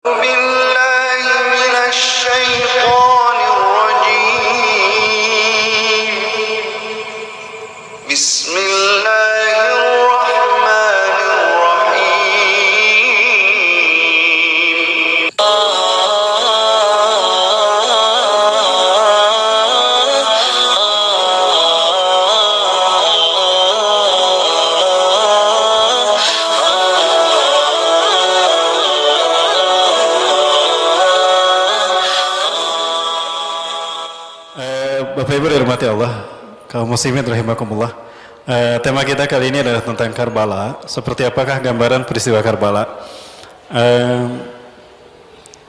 بالله من الشيطان الرجيم بسم الله الرحمن الرحيم Bapak Ibu dirahmati Allah, kaum muslimin rahimakumullah. Tema kita kali ini adalah tentang Karbala. Seperti apakah gambaran peristiwa Karbala?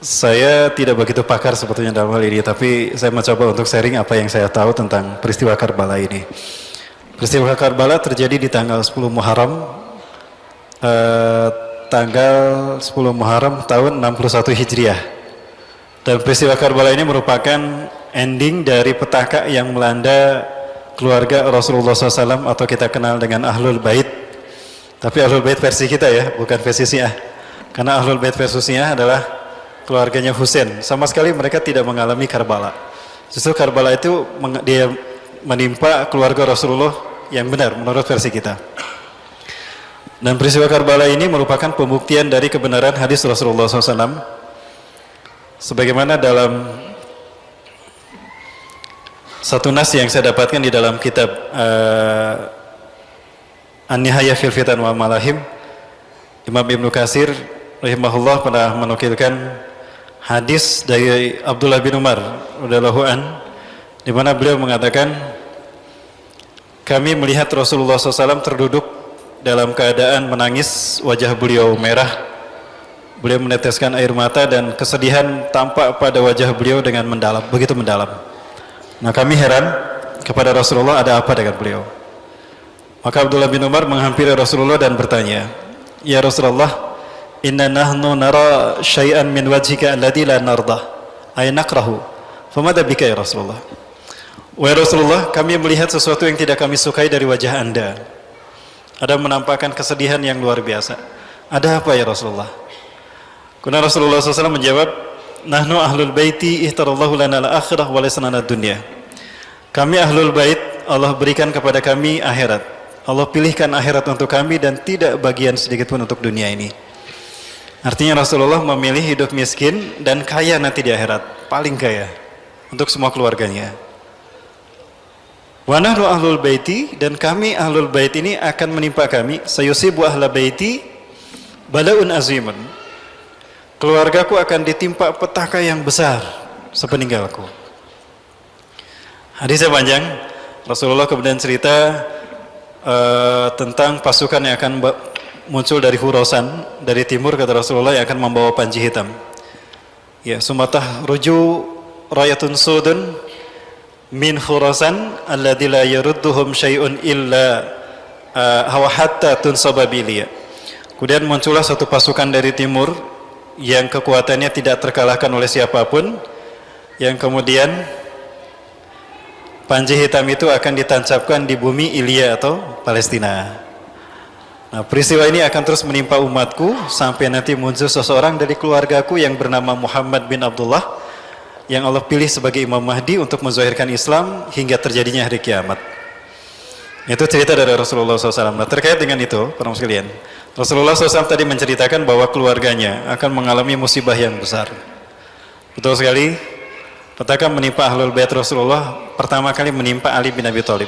Saya tidak begitu pakar sebetulnya dalam hal ini, tapi saya mencoba untuk sharing apa yang saya tahu tentang peristiwa Karbala ini. Peristiwa Karbala terjadi di tanggal 10 Muharram, tahun 61 Hijriah. Dan peristiwa Karbala ini merupakan ending dari petaka yang melanda keluarga Rasulullah SAW atau kita kenal dengan Ahlul Bait. Tapi Ahlul Bait versi kita ya, bukan versi Syiah. Karena Ahlul Bait versi Syiah adalah keluarganya Husain. Sama sekali mereka tidak mengalami Karbala. Justru Karbala itu dia menimpa keluarga Rasulullah yang benar menurut versi kita. Dan peristiwa Karbala ini merupakan pembuktian dari kebenaran hadis Rasulullah SAW. Sebagaimana dalam satu nas yang saya dapatkan di dalam kitab An-Nihayah fil Fitan wa Malahim, Imam Ibnu Katsir rahimahullah pernah menukilkan hadis dari Abdullah bin Umar radhiyallahu an, di mana beliau mengatakan, kami melihat Rasulullah SAW terduduk dalam keadaan menangis, wajah beliau merah. Beliau meneteskan air mata dan kesedihan tampak pada wajah beliau dengan mendalam, begitu mendalam. Nah, kami heran kepada Rasulullah, ada apa dengan beliau? Maka Abdullah bin Umar menghampiri Rasulullah dan bertanya, ya Rasulullah, inna nahnu nara syai'an min wajhika alladhi la nardah ay nakrahu famada bika ya Rasulullah. Wahai Rasulullah, kami melihat sesuatu yang tidak kami sukai dari wajah anda. Ada menampakkan kesedihan yang luar biasa. Ada apa ya Rasulullah? Kemudian Rasulullah SAW menjawab, nahnu ahlul baiti ihtarallahu lana al-akhirah wa laysa lana dunya. Kami ahlul bait, Allah berikan kepada kami akhirat. Allah pilihkan akhirat untuk kami dan tidak bagian sedikit pun untuk dunia ini. Artinya Rasulullah memilih hidup miskin dan kaya nanti di akhirat, paling kaya untuk semua keluarganya. Wa nahnu ahlul baiti, dan kami ahlul bait ini akan menimpa kami, sayusibu ahla baiti balaun azimun. Keluargaku akan ditimpa petaka yang besar sepeninggalku. Hadisnya panjang. Rasulullah kemudian cerita tentang pasukan yang akan muncul dari Khurasan, dari timur, kata Rasulullah, yang akan membawa panji hitam. Ya, sumatah ruju rayatun sudun min Khurasan alladzi la yarudduhum syai'un illa hawa hatta tunsababiliya. Kemudian muncullah satu pasukan dari timur yang kekuatannya tidak terkalahkan oleh siapapun, yang kemudian panji hitam itu akan ditancapkan di bumi Ilya atau Palestina. Nah, peristiwa ini akan terus menimpa umatku sampai nanti muncul seseorang dari keluargaku yang bernama Muhammad bin Abdullah, yang Allah pilih sebagai Imam Mahdi untuk menzahirkan Islam hingga terjadinya hari kiamat. Itu cerita dari Rasulullah SAW. Nah, terkait dengan itu, para sekalian, Rasulullah SAW tadi menceritakan bahwa keluarganya akan mengalami musibah yang besar. Betul sekali, petaka menimpa Ahlul Bait Rasulullah pertama kali menimpa Ali bin Abi Thalib.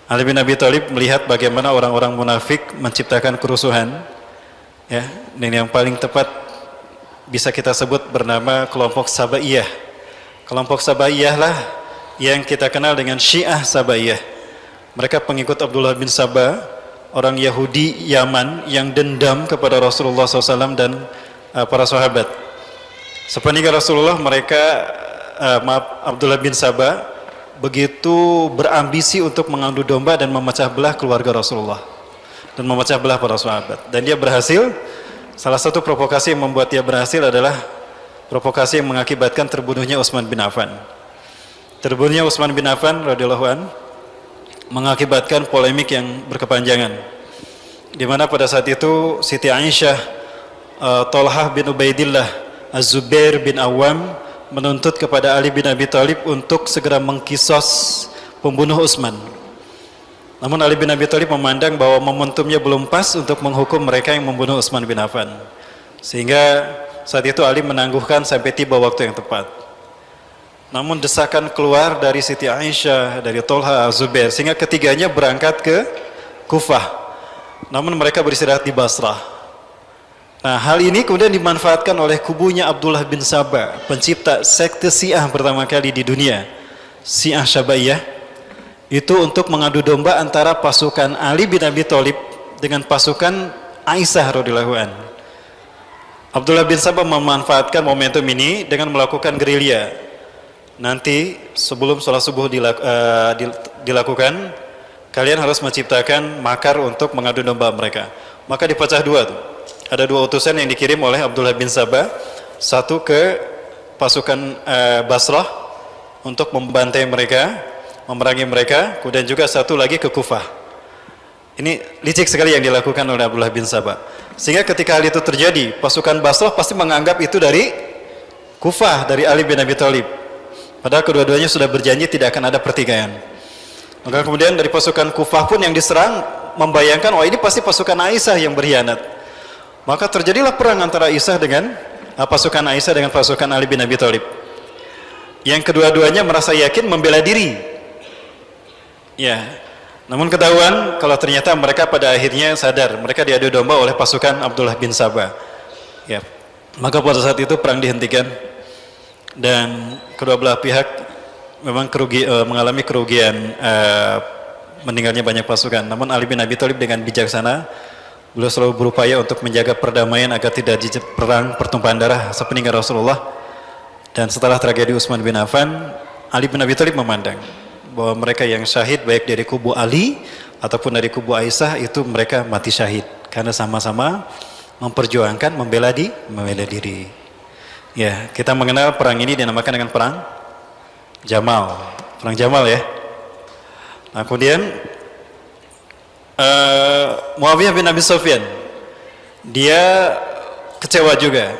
Ali bin Abi Thalib melihat bagaimana orang-orang munafik menciptakan kerusuhan, ya, dan yang paling tepat bisa kita sebut bernama kelompok Sabaiyah. Kelompok Sabaiyah lah yang kita kenal dengan Syiah Sabaiyah. Mereka pengikut Abdullah bin Sabah, orang Yahudi Yaman yang dendam kepada Rasulullah SAW dan para sahabat. Sepeninggal Rasulullah, Abdullah bin Sabah begitu berambisi untuk mengadu domba dan memecah belah keluarga Rasulullah dan memecah belah para sahabat. Dan dia berhasil. Salah satu provokasi yang membuat dia berhasil adalah provokasi yang mengakibatkan terbunuhnya Utsman bin Affan. Terbunuhnya Utsman bin Affan radhiyallahu an mengakibatkan polemik yang berkepanjangan, di mana pada saat itu Siti Aisyah Thalhah bin Ubaidillah, Az-Zubair bin Awam menuntut kepada Ali bin Abi Thalib untuk segera mengkisos pembunuh Utsman. Namun Ali bin Abi Thalib memandang bahwa momentumnya belum pas untuk menghukum mereka yang membunuh Utsman bin Affan. Sehingga saat itu Ali menangguhkan sampai tiba waktu yang tepat. Namun desakan keluar dari Siti Aisyah, dari Thalhah, Az-Zubair, sehingga ketiganya berangkat ke Kufah. Namun mereka beristirahat di Basrah. Nah, hal ini kemudian dimanfaatkan oleh kubunya Abdullah bin Saba, pencipta sekte Syiah pertama kali di dunia, Syiah Syabaiyah, itu untuk mengadu domba antara pasukan Ali bin Abi Thalib dengan pasukan Aisyah radhiyallahu an. Abdullah bin Saba memanfaatkan momentum ini dengan melakukan gerilya. Nanti sebelum sholat subuh dilakukan, kalian harus menciptakan makar untuk mengadu domba mereka. Maka dipecah dua tuh. Ada dua utusan yang dikirim oleh Abdullah bin Saba, satu ke pasukan Basrah untuk membantai mereka, memerangi mereka, kemudian juga satu lagi ke Kufah. Ini licik sekali yang dilakukan oleh Abdullah bin Saba. Sehingga ketika hal itu terjadi, pasukan Basrah pasti menganggap itu dari Kufah, dari Ali bin Abi Thalib. Padahal kedua-duanya sudah berjanji tidak akan ada pertikaian. Maka kemudian dari pasukan Kufah pun yang diserang membayangkan, oh ini pasti pasukan Aisyah yang berkhianat. Maka terjadilah perang antara Aisyah dengan pasukan Aisyah dengan pasukan Ali bin Abi Thalib. Yang kedua-duanya merasa yakin membela diri. Ya. Namun ketahuan kalau ternyata mereka pada akhirnya sadar mereka diadu domba oleh pasukan Abdullah bin Saba. Ya. Maka pada saat itu perang dihentikan dan kedua belah pihak memang mengalami kerugian, meninggalnya banyak pasukan. Namun Ali bin Abi Thalib dengan bijaksana beliau selalu berupaya untuk menjaga perdamaian agar tidak terjadi perang pertumpahan darah sepeninggal Rasulullah. Dan setelah tragedi Utsman bin Affan, Ali bin Abi Thalib memandang bahwa mereka yang syahid baik dari kubu Ali ataupun dari kubu Aisyah itu mereka mati syahid karena sama-sama memperjuangkan membela diri. Ya, kita mengenal perang ini dinamakan dengan perang Jamal. Perang Jamal ya. Nah, kemudian Muawiyah bin Abi Sufyan, dia kecewa juga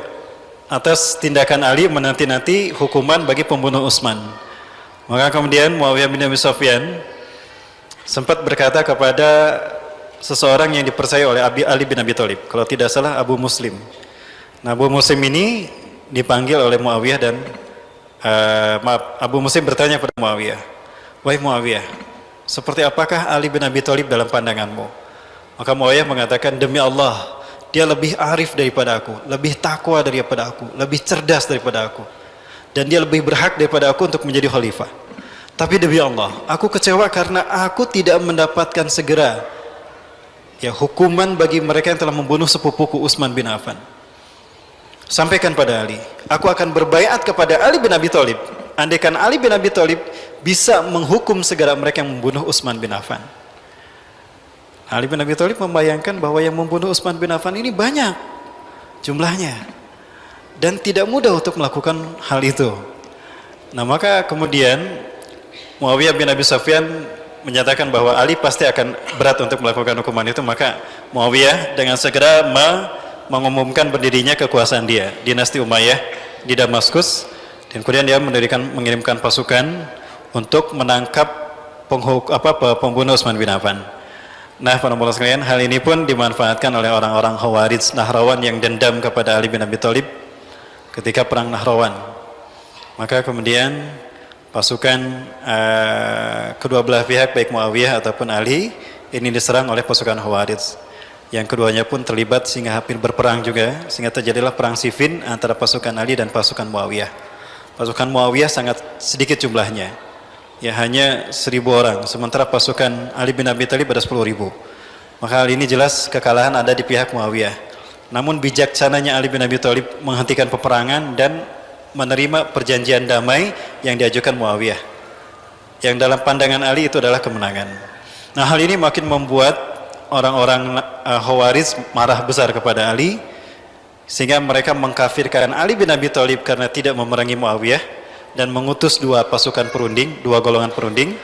atas tindakan Ali menanti-nanti hukuman bagi pembunuh Utsman. Maka kemudian Muawiyah bin Abi Sufyan sempat berkata kepada seseorang yang dipercaya oleh Ali bin Abi Thalib, kalau tidak salah Abu Muslim. Nah, Abu Muslim ini dipanggil oleh Muawiyah dan Abu Muslim bertanya kepada Muawiyah, "Wahai Muawiyah, seperti apakah Ali bin Abi Thalib dalam pandanganmu?" Maka Muawiyah mengatakan, "Demi Allah, dia lebih arif daripada aku, lebih takwa daripada aku, lebih cerdas daripada aku, dan dia lebih berhak daripada aku untuk menjadi khalifah. Tapi demi Allah, aku kecewa karena aku tidak mendapatkan segera hukuman bagi mereka yang telah membunuh sepupuku Utsman bin Affan. Sampaikan pada Ali, aku akan berbaiat kepada Ali bin Abi Thalib andaikan Ali bin Abi Thalib bisa menghukum segera mereka yang membunuh Utsman bin Affan." Ali bin Abi Thalib membayangkan bahwa yang membunuh Utsman bin Affan ini banyak jumlahnya dan tidak mudah untuk melakukan hal itu. Nah, maka kemudian Muawiyah bin Abi Sufyan menyatakan bahwa Ali pasti akan berat untuk melakukan hukuman itu. Maka Muawiyah dengan segera mengumumkan berdirinya kekuasaan dia, dinasti Umayyah di Damaskus, dan kemudian dia mengirimkan pasukan untuk menangkap pembunuh Utsman bin Affan. Nah, para pemirsa sekalian, hal ini pun dimanfaatkan oleh orang-orang Khawarij Nahrawan yang dendam kepada Ali bin Abi Thalib ketika perang Nahrawan. Maka kemudian pasukan kedua belah pihak baik Muawiyah ataupun Ali ini diserang oleh pasukan Khawarij. Yang keduanya pun terlibat sehingga hampir berperang juga, sehingga terjadilah perang Siffin antara pasukan Ali dan pasukan Muawiyah. Pasukan Muawiyah sangat sedikit jumlahnya, ya hanya 1.000 orang, sementara pasukan Ali bin Abi Thalib ada 10.000. Maka hal ini jelas kekalahan ada di pihak Muawiyah. Namun bijaksananya Ali bin Abi Thalib menghentikan peperangan dan menerima perjanjian damai yang diajukan Muawiyah, yang dalam pandangan Ali itu adalah kemenangan. Nah, hal ini makin membuat orang-orang Khawarij marah besar kepada Ali, sehingga mereka mengkafirkan Ali bin Abi Thalib karena tidak memerangi Muawiyah dan mengutus dua pasukan perunding, dua golongan perunding,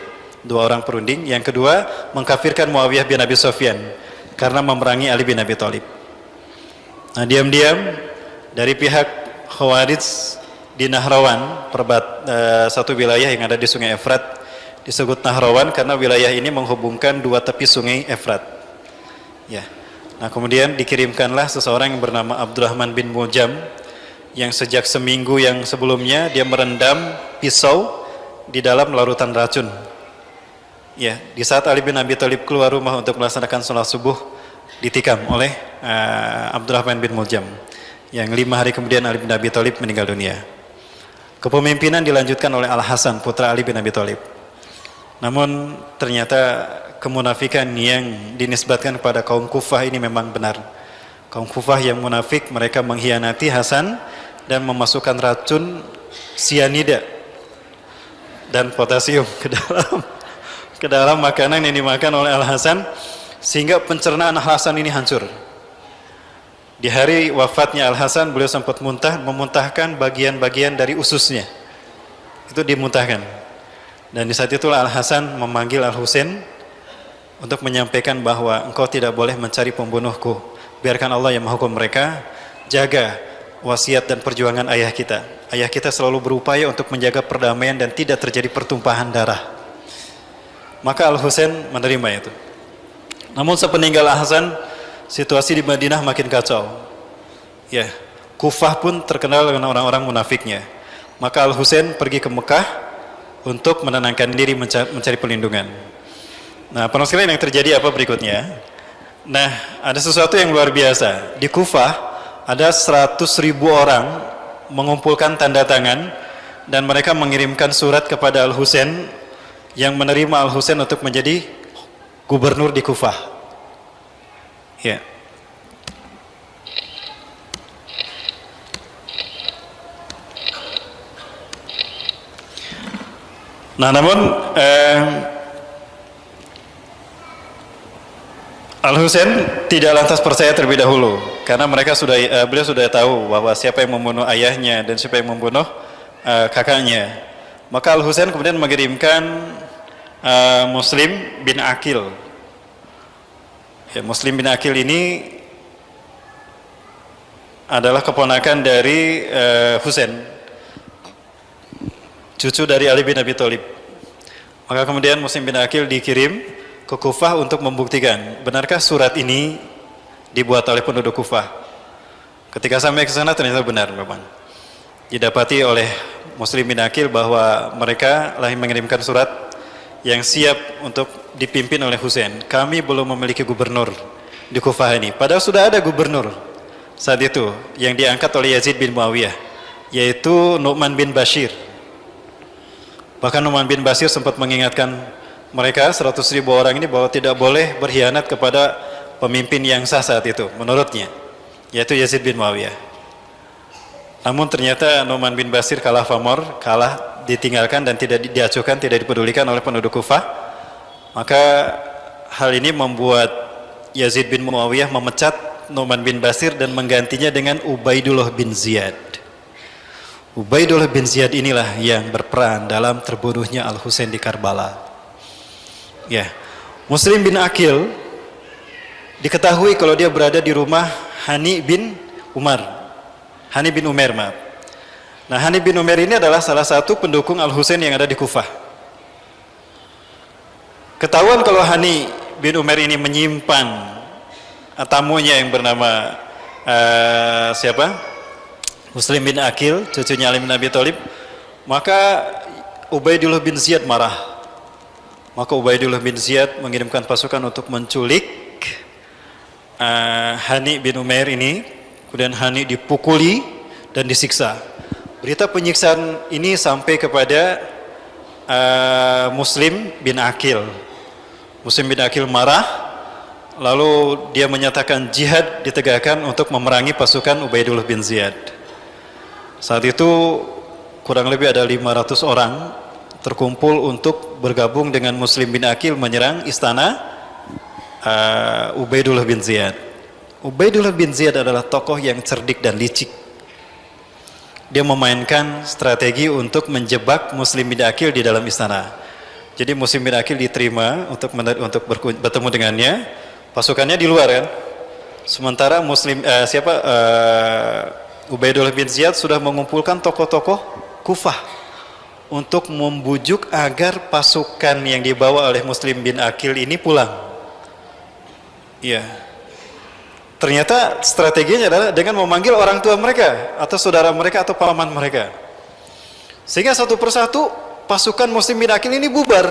dua orang perunding. Yang kedua, mengkafirkan Muawiyah bin Abi Sufyan karena memerangi Ali bin Abi Thalib. Nah, diam-diam dari pihak Khawarij di Nahrawan, satu wilayah yang ada di Sungai Efrat, disebut Nahrawan karena wilayah ini menghubungkan dua tepi Sungai Efrat. Ya. Nah, kemudian dikirimkanlah seseorang yang bernama Abdurrahman bin Muljam yang sejak seminggu yang sebelumnya dia merendam pisau di dalam larutan racun. Ya, di saat Ali bin Abi Thalib keluar rumah untuk melaksanakan sholat subuh, ditikam oleh Abdurrahman bin Muljam. Yang 5 hari kemudian Ali bin Abi Thalib meninggal dunia. Kepemimpinan dilanjutkan oleh Al-Hasan, putra Ali bin Abi Thalib. Namun ternyata kemunafikan yang dinisbatkan kepada kaum Kufah ini memang benar. Kaum Kufah yang munafik, mereka mengkhianati Hasan dan memasukkan racun sianida dan potasium ke dalam makanan yang dimakan oleh Al-Hasan, sehingga pencernaan Al-Hasan ini hancur. Di hari wafatnya Al-Hasan, beliau sempat memuntahkan bagian-bagian dari ususnya. Itu dimuntahkan. Dan di saat itulah Al-Hasan memanggil Al-Husain untuk menyampaikan bahwa engkau tidak boleh mencari pembunuhku. Biarkan Allah yang menghukum mereka. Jaga wasiat dan perjuangan ayah kita. Ayah kita selalu berupaya untuk menjaga perdamaian dan tidak terjadi pertumpahan darah. Maka Al-Husain menerima itu. Namun sepeninggal Al-Hasan, situasi di Madinah makin kacau. Ya, Kufah pun terkenal dengan orang-orang munafiknya. Maka Al-Husain pergi ke Mekah untuk menenangkan diri, mencari perlindungan. Nah, para sekalian, yang terjadi apa berikutnya? Nah, ada sesuatu yang luar biasa. Di Kufah ada 100.000 orang mengumpulkan tanda tangan dan mereka mengirimkan surat kepada Al-Husain yang menerima Al-Husain untuk menjadi gubernur di Kufah. Ya. Nah, namun Al-Husain tidak lantas percaya terlebih dahulu karena beliau sudah tahu bahwa siapa yang membunuh ayahnya dan siapa yang membunuh kakaknya. Maka Al-Husain kemudian mengirimkan Muslim bin Aqil. Ya, Muslim bin Aqil ini adalah keponakan dari Husain, cucu dari Ali bin Abi Thalib. Maka kemudian Muslim bin Aqil dikirim ke Kufah untuk membuktikan benarkah surat ini dibuat oleh penduduk Kufah. Ketika sampai ke sana ternyata benar memang. Didapati oleh Muslim bin Aqil bahwa mereka lah yang mengirimkan surat yang siap untuk dipimpin oleh Husain. Kami belum memiliki gubernur di Kufah ini. Padahal sudah ada gubernur saat itu yang diangkat oleh Yazid bin Muawiyah, yaitu Nu'man bin Bashir. Bahkan Nu'man bin Bashir sempat mengingatkan mereka 100.000 orang ini bahwa tidak boleh berkhianat kepada pemimpin yang sah saat itu menurutnya, yaitu Yazid bin Muawiyah. Namun ternyata Nu'man bin Bashir kalah pamor, kalah, ditinggalkan dan tidak diacuhkan, tidak dipedulikan oleh penduduk Kufah. Maka hal ini membuat Yazid bin Muawiyah memecat Nu'man bin Bashir dan menggantinya dengan Ubaidullah bin Ziyad. Ubaidullah bin Ziyad inilah yang berperan dalam terbunuhnya Al-Husain di Karbala. Ya, Muslim bin Aqil diketahui kalau dia berada di rumah Hani bin Umar. Hani bin Umar, maaf. Nah, Hani bin Umar ini adalah salah satu pendukung Al-Husain yang ada di Kufah. Ketahuan kalau Hani bin Umar ini menyimpan tamunya yang bernama Muslim bin Aqil, cucunya Ali bin Abi Thalib, maka Ubaidullah bin Ziyad marah. Maka Ubaidullah bin Ziyad mengirimkan pasukan untuk menculik Hani bin Umar ini. Kemudian Hani dipukuli dan disiksa. Berita penyiksaan ini sampai kepada Muslim bin Aqil. Muslim bin Aqil marah, lalu dia menyatakan jihad ditegakkan untuk memerangi pasukan Ubaidullah bin Ziyad. Saat itu kurang lebih ada 500 orang terkumpul untuk bergabung dengan Muslim bin Aqil menyerang istana Ubaidullah bin Ziyad. Ubaidullah bin Ziyad adalah tokoh yang cerdik dan licik. Dia memainkan strategi untuk menjebak Muslim bin Aqil di dalam istana. Jadi Muslim bin Aqil diterima untuk bertemu dengannya. Pasukannya di luar kan, Sementara Ubaidullah bin Ziyad sudah mengumpulkan tokoh-tokoh Kufah untuk membujuk agar pasukan yang dibawa oleh Muslim bin Aqil ini pulang. Ya. Ternyata strateginya adalah dengan memanggil orang tua mereka atau saudara mereka atau paman mereka. Sehingga satu persatu pasukan Muslim bin Aqil ini bubar.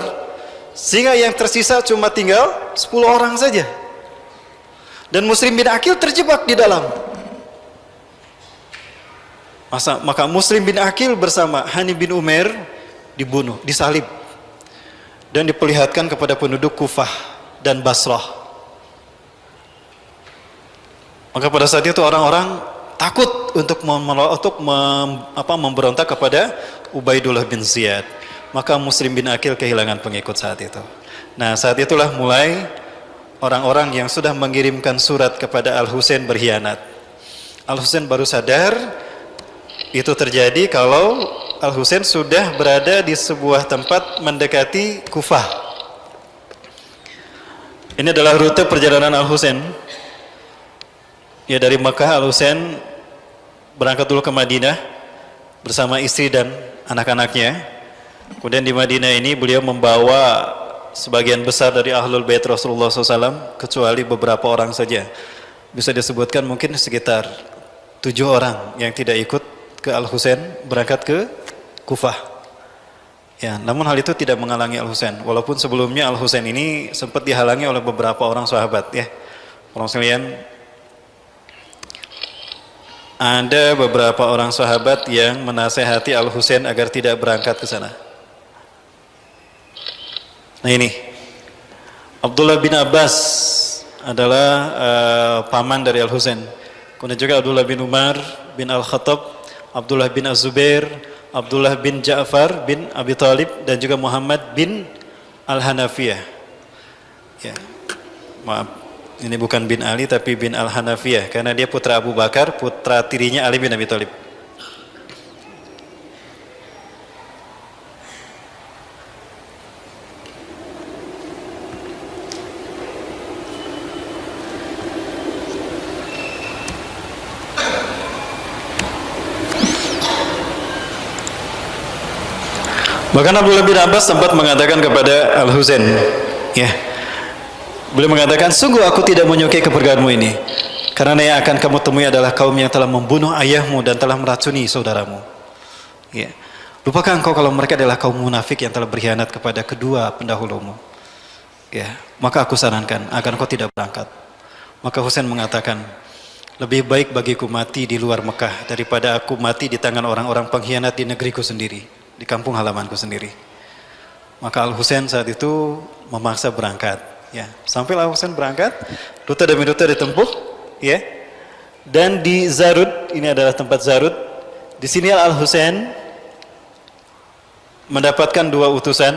Sehingga yang tersisa cuma tinggal 10 orang saja. Dan Muslim bin Aqil terjebak di dalam. Maka Muslim bin Aqil bersama Hani bin Umair dibunuh, disalib dan diperlihatkan kepada penduduk Kufah dan Basrah. Maka pada saat itu orang-orang takut untuk memberontak kepada Ubaidullah bin Ziyad. Maka Muslim bin Aqil kehilangan pengikut saat itu. Nah, saat itulah mulai orang-orang yang sudah mengirimkan surat kepada Al-Husain berkhianat. Al-Husain baru sadar itu terjadi kalau Al-Husain sudah berada di sebuah tempat mendekati Kufah. Ini adalah rute perjalanan Al-Husain. Ya, dari Mekah Al-Husain berangkat dulu ke Madinah bersama istri dan anak-anaknya. Kemudian di Madinah ini beliau membawa sebagian besar dari Ahlul Bait Rasulullah SAW, kecuali beberapa orang saja. Bisa disebutkan mungkin sekitar 7 orang yang tidak ikut ke Al-Husain berangkat ke Kufah. Ya, namun hal itu tidak menghalangi Al-Husain. Walaupun sebelumnya Al-Husain ini sempat dihalangi oleh beberapa orang sahabat, ya. Orang sekalian, ada beberapa orang sahabat yang menasehati Al-Husain agar tidak berangkat ke sana. Nah, ini Abdullah bin Abbas adalah paman dari Al-Husain. Kemudian juga Abdullah bin Umar bin Al-Khattab, Abdullah bin Az-Zubair, Abdullah bin Ja'far bin Abi Thalib, dan juga Muhammad bin Al-Hanafiyah. Ya, maaf, ini bukan bin Ali tapi bin Al-Hanafiyah, karena dia putra Abu Bakar, putra tirinya Ali bin Abi Thalib. Bahkan Abdullah bin Abbas sempat mengatakan kepada Al-Husain, ya, beliau mengatakan, sungguh aku tidak menyukai kepergianmu ini, karena yang akan kamu temui adalah kaum yang telah membunuh ayahmu dan telah meracuni saudaramu. Ya, lupakan engkau kalau mereka adalah kaum munafik yang telah berkhianat kepada kedua pendahulumu. Ya, maka aku sarankan agar engkau tidak berangkat. Maka Husain mengatakan, lebih baik bagiku mati di luar Mekah daripada aku mati di tangan orang-orang pengkhianat di negeriku sendiri, di kampung halamanku sendiri. Maka Al-Husain saat itu memaksa berangkat, ya. Sampai Al-Husain berangkat, rute demi rute ditempuh, ya. Dan di Zarud, ini adalah tempat Zarud. Di sini Al-Husain mendapatkan 2 utusan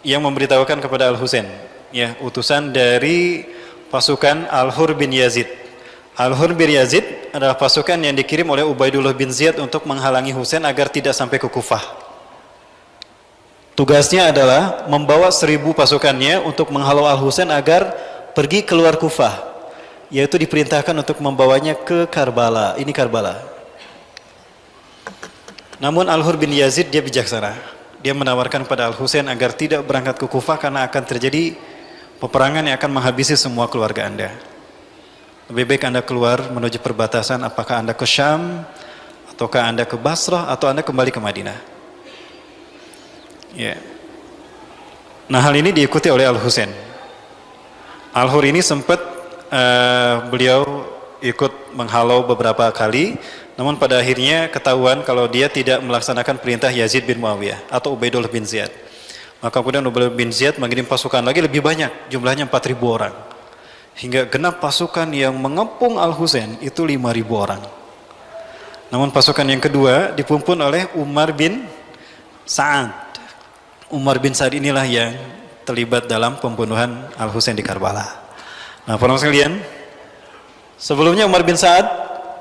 yang memberitahukan kepada Al-Husain, ya, utusan dari pasukan Al-Hur bin Yazid. Al-Hur bin Yazid adalah pasukan yang dikirim oleh Ubaidullah bin Ziyad untuk menghalangi Husain agar tidak sampai ke Kufah. Tugasnya adalah membawa 1000 pasukannya untuk menghalau Al-Husain agar pergi keluar Kufah, yaitu diperintahkan untuk membawanya ke Karbala. Ini Karbala. Namun Al-Hur bin Yazid dia bijaksana. Dia menawarkan pada Al-Husain agar tidak berangkat ke Kufah karena akan terjadi peperangan yang akan menghabisi semua keluarga Anda. Lebih baik Anda keluar menuju perbatasan, apakah Anda ke Syam, ataukah Anda ke Basrah, atau Anda kembali ke Madinah. Ya. Nah, hal ini diikuti oleh Al-Husain. Al-Hur ini sempat beliau ikut menghalau beberapa kali, namun pada akhirnya ketahuan kalau dia tidak melaksanakan perintah Yazid bin Muawiyah atau Ubaidullah bin Ziyad. Maka kemudian Ubaidullah bin Ziyad mengirim pasukan lagi lebih banyak, jumlahnya 4.000 orang. Hingga genap pasukan yang mengepung Al-Husain itu 5.000 orang. Namun pasukan yang kedua dipimpin oleh Umar bin Sa'ad. Umar bin Sa'ad inilah yang terlibat dalam pembunuhan Al-Husain di Karbala. Nah, para sekalian, sebelumnya Umar bin Sa'ad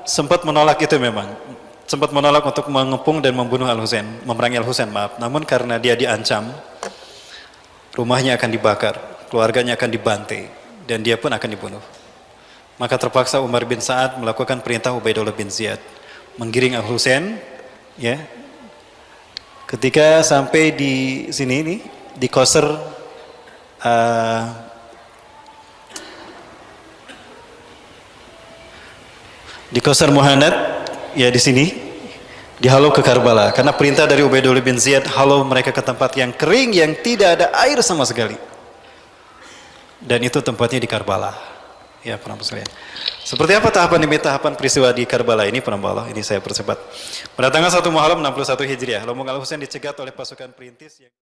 sempat menolak itu memang. Sempat menolak untuk mengepung dan membunuh Al-Husain, memerangi Al-Husain, maaf. Namun karena dia diancam, rumahnya akan dibakar, keluarganya akan dibantai, dan dia pun akan dibunuh. Maka terpaksa Umar bin Sa'ad melakukan perintah Ubaidullah bin Ziyad menggiring Al Husain, ya. Ketika sampai di sini nih, di Qasr Muhannad, ya di sini dihalau ke Karbala karena perintah dari Ubaidullah bin Ziyad, halau mereka ke tempat yang kering yang tidak ada air sama sekali. Dan itu tempatnya di Karbala. Ya, penambah sekalian. Seperti apa tahapan demi tahapan peristiwa di Karbala ini, penambah Allah? Ini saya percepat. Pada tanggal 1 Muharram 61 Hijriah, Rombongan Al Husain dicegat oleh pasukan perintis yang